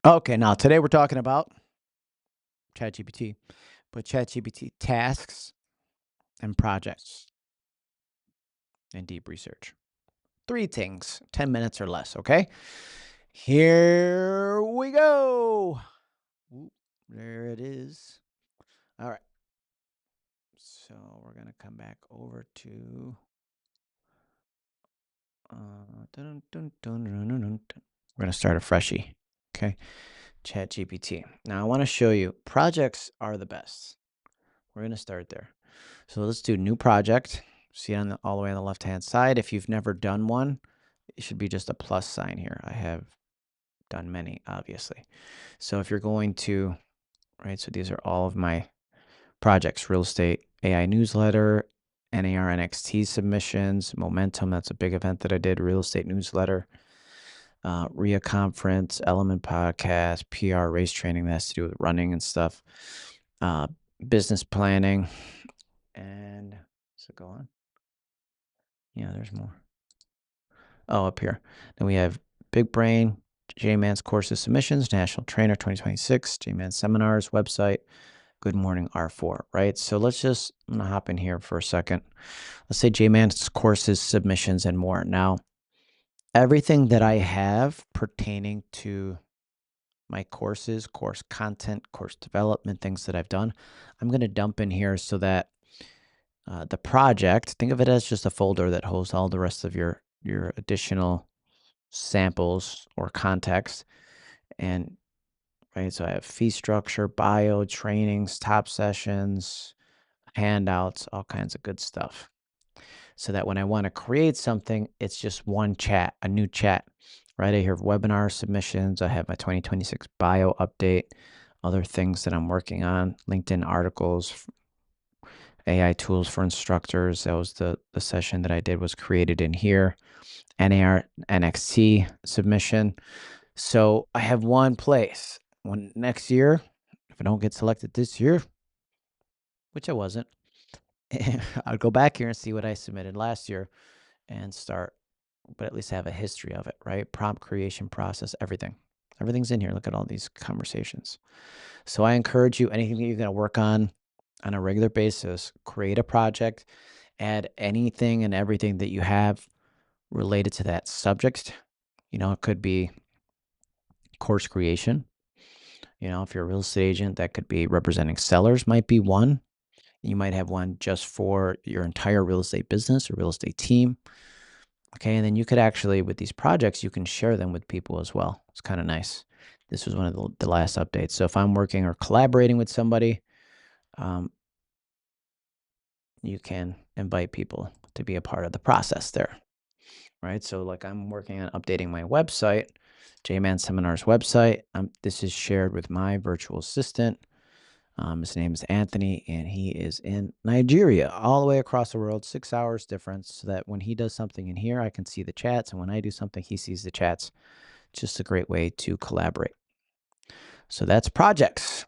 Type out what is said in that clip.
Okay, now today we're talking about ChatGPT, but ChatGPT tasks and projects and deep research. Three things, 10 minutes or less, okay? Here we go. Oop, there it is. All right. So we're going to come back over to we're going to start a freshie. Okay. ChatGPT. Now I want to show you projects are the best. We're going to start there. So let's do new project. See on all the way on the left-hand side. If you've never done one, it should be just a plus sign here. I have done many, obviously. So if you're going to, right, so these are all of my projects: real estate AI newsletter, NAR NXT submissions, Momentum, that's a big event that I did, real estate newsletter, RIA conference, Element podcast, PR race training that has to do with running and stuff, uh, business planning, and does it go on? Yeah, there's more. Oh, up here. Then we have Big Brain, JMan's courses submissions, National Trainer 2026, JMan seminars, website, Good Morning R4, right? So I'm going to hop in here for a second. Let's say JMan's courses, submissions, and more. Now, everything that I have pertaining to my courses, course content, course development, things that I've done, I'm going to dump in here so that the project, think of it as just a folder that holds all the rest of your additional samples or context. And right, so I have fee structure, bio, trainings, top sessions, handouts, all kinds of good stuff. So that when I want to create something, it's just one chat, a new chat, right? I have webinar submissions. I have my 2026 bio update, other things that I'm working on, LinkedIn articles, AI tools for instructors. That was the session that I did was created in here. NAR NXT submission. So I have one place. When next year, if I don't get selected this year, which I wasn't, I'll go back here and see what I submitted last year and start, but at least have a history of it, right? Prompt creation process, everything. Everything's in here. Look at all these conversations. So I encourage you, anything that you're going to work on a regular basis, create a project, add anything and everything that you have related to that subject. It could be course creation. If you're a real estate agent, that could be representing sellers, might be one. You might have one just for your entire real estate business or real estate team. Okay. And then you could actually, with these projects, you can share them with people as well. It's kind of nice. This was one of the last updates. So if I'm working or collaborating with somebody, um, you can invite people to be a part of the process there. Right. So, like, I'm working on updating my website, JMan Seminars website. This is shared with my virtual assistant. His name is Anthony, and he is in Nigeria, all the way across the world, 6 hours difference, so that when he does something in here, I can see the chats. And when I do something, he sees the chats. Just a great way to collaborate. So that's projects.